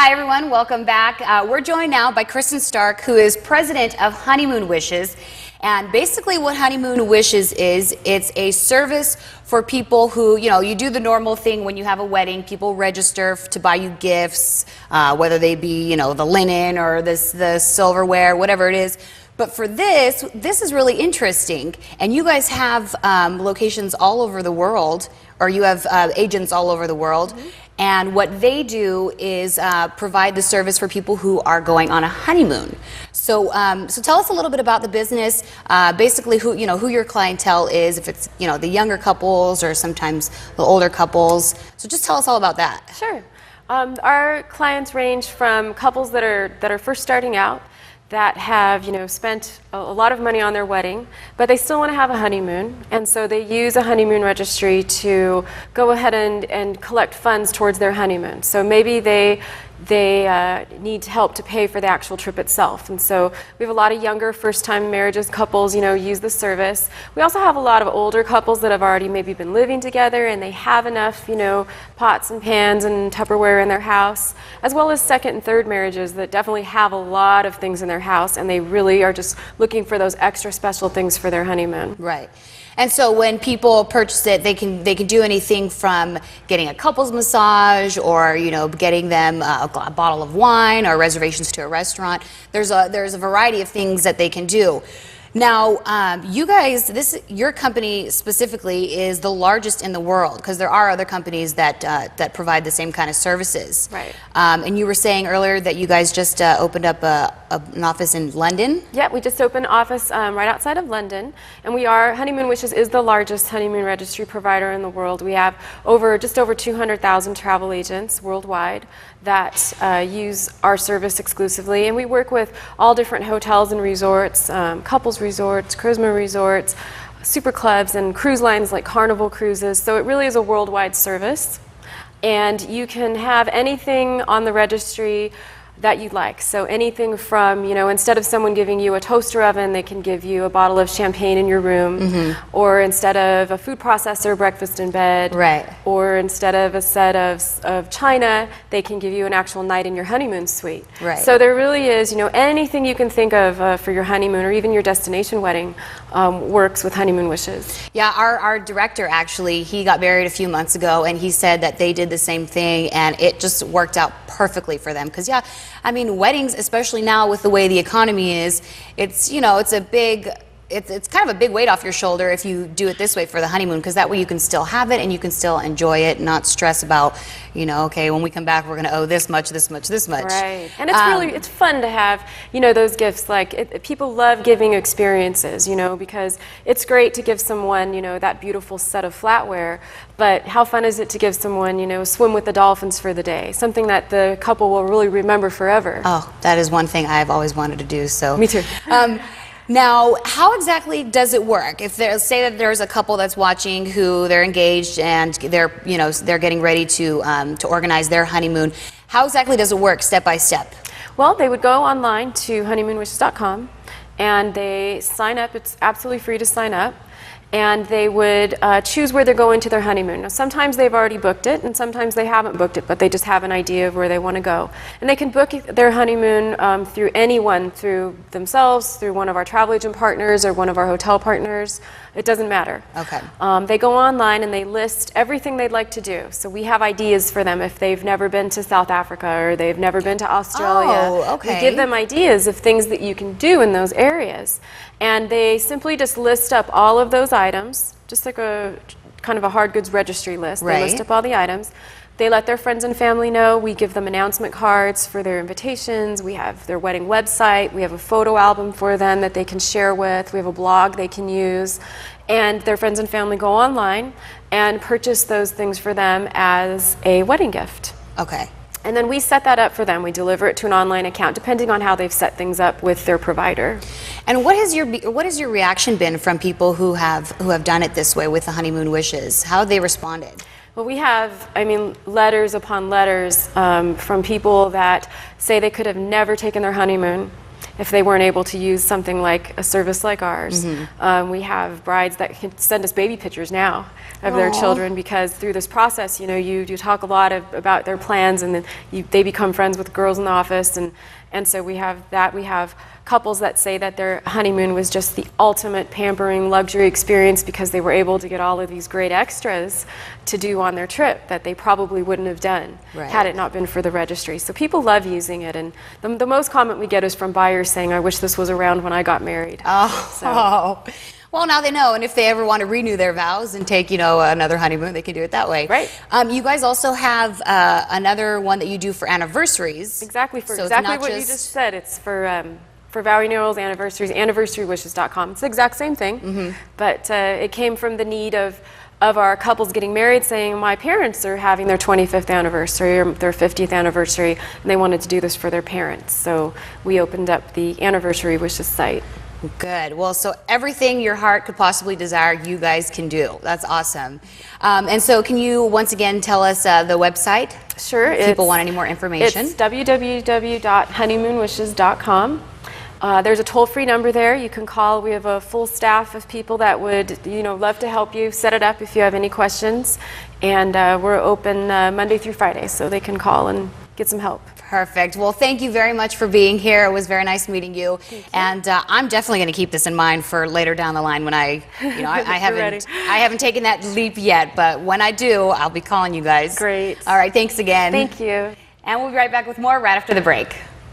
Hi everyone, welcome back. We're joined now by Kristen Stark, who is president of Honeymoon Wishes. And basically what Honeymoon Wishes is, it's a service for people who, you do the normal thing when you have a wedding. People register to buy you gifts, whether they be, the linen or the silverware, whatever it is. But for this is really interesting. And you guys have locations all over the world, or you have agents all over the world. Mm-hmm. And what they do is provide the service for people who are going on a honeymoon. So, so tell us a little bit about the business. Basically, who your clientele is. If it's the younger couples or sometimes the older couples. So just tell us all about that. Sure. Our clients range from couples that are first starting out, that have spent a lot of money on their wedding, but they still want to have a honeymoon, and so they use a honeymoon registry to go ahead and collect funds towards their honeymoon. So maybe they need help to pay for the actual trip itself, and so we have a lot of younger first-time marriages couples use the service. We also have a lot of older couples that have already maybe been living together and they have enough pots and pans and Tupperware in their house, as well as second and third marriages that definitely have a lot of things in their house and they really are just looking for those extra special things for their honeymoon. Right. And so when people purchase it, they can do anything from getting a couples massage, or getting them a bottle of wine, or reservations to a restaurant. There's a variety of things that they can do. Now, you guys, your company specifically is the largest in the world, because there are other companies that provide the same kind of services. Right. And you were saying earlier that you guys just opened up an office in London? Yeah, we just opened an office right outside of London, and Honeymoon Wishes is the largest honeymoon registry provider in the world. We have just over 200,000 travel agents worldwide that use our service exclusively, and we work with all different hotels and resorts, couples resorts, Charisma resorts, super clubs, and cruise lines like Carnival Cruises. So it really is a worldwide service, and you can have anything on the registry that you'd like. So anything from, instead of someone giving you a toaster oven, they can give you a bottle of champagne in your room. Mm-hmm. Or instead of a food processor, breakfast in bed. Right. Or instead of a set of china, they can give you an actual night in your honeymoon suite. Right. So there really is, anything you can think of for your honeymoon or even your destination wedding works with Honeymoon Wishes. Yeah, our director actually, he got married a few months ago, and he said that they did the same thing, and it just worked out perfectly for them. Because weddings, especially now with the way the economy is, it's it's kind of a big weight off your shoulder if you do it this way for the honeymoon, because that way you can still have it and you can still enjoy it, not stress about, okay, when we come back we're going to owe this much, this much, this much. Right. And it's fun to have, those gifts. Like, people love giving experiences, because it's great to give someone, that beautiful set of flatware, but how fun is it to give someone, swim with the dolphins for the day, something that the couple will really remember forever. Oh, that is one thing I've always wanted to do. So me too. Now, how exactly does it work? If say that there's a couple that's watching who they're engaged and they're getting ready to organize their honeymoon, how exactly does it work step by step? Well, they would go online to honeymoonwishes.com and they sign up. It's absolutely free to sign up. And they would choose where they're going to their honeymoon. Now, sometimes they've already booked it, and sometimes they haven't booked it, but they just have an idea of where they want to go. And they can book their honeymoon through anyone, through themselves, through one of our travel agent partners, or one of our hotel partners. It doesn't matter. Okay. They go online and they list everything they'd like to do. So we have ideas for them if they've never been to South Africa or they've never been to Australia. Oh, okay. We give them ideas of things that you can do in those areas. And they simply just list up all of those items, just like a kind of a hard goods registry list. Right. They list up all the items. They let their friends and family know. We give them announcement cards for their invitations. We have their wedding website. We have a photo album for them that they can share with. We have a blog they can use. And their friends and family go online and purchase those things for them as a wedding gift. Okay. And then we set that up for them. We deliver it to an online account, depending on how they've set things up with their provider. And what has your reaction been from people who have done it this way with the Honeymoon Wishes? How have they responded? Well, we have, letters upon letters from people that say they could have never taken their honeymoon if they weren't able to use something like a service like ours. We have brides that can send us baby pictures now of their children, because through this process, you talk a lot about their plans, and then they become friends with girls in the office, and so we have that. We have couples that say that their honeymoon was just the ultimate pampering luxury experience because they were able to get all of these great extras to do on their trip that they probably wouldn't have done had it not been for the registry. So people love using it, and the most comment we get is from buyers saying, "I wish this was around when I got married." Oh. Well, now they know, and if they ever want to renew their vows and take, another honeymoon, they can do it that way. Right. You guys also have another one that you do for anniversaries. Exactly, So it's exactly not what you just said. It's for vow renewals, anniversaries, anniversarywishes.com. It's the exact same thing, but it came from the need of our couples getting married saying, my parents are having their 25th anniversary or their 50th anniversary, and they wanted to do this for their parents. So we opened up the Anniversary Wishes site. Good. Well, so everything your heart could possibly desire, you guys can do. That's awesome. And so can you once again tell us the website? Sure. If people want any more information. It's www.honeymoonwishes.com. There's a toll-free number there you can call. We have a full staff of people that would love to help you set it up if you have any questions. And we're open Monday through Friday, so they can call and get some help. Perfect. Well, thank you very much for being here. It was very nice meeting you. And I'm definitely going to keep this in mind for later down the line when I haven't taken that leap yet, but when I do, I'll be calling you guys. Great. All right. Thanks again. Thank you. And we'll be right back with more right after the break.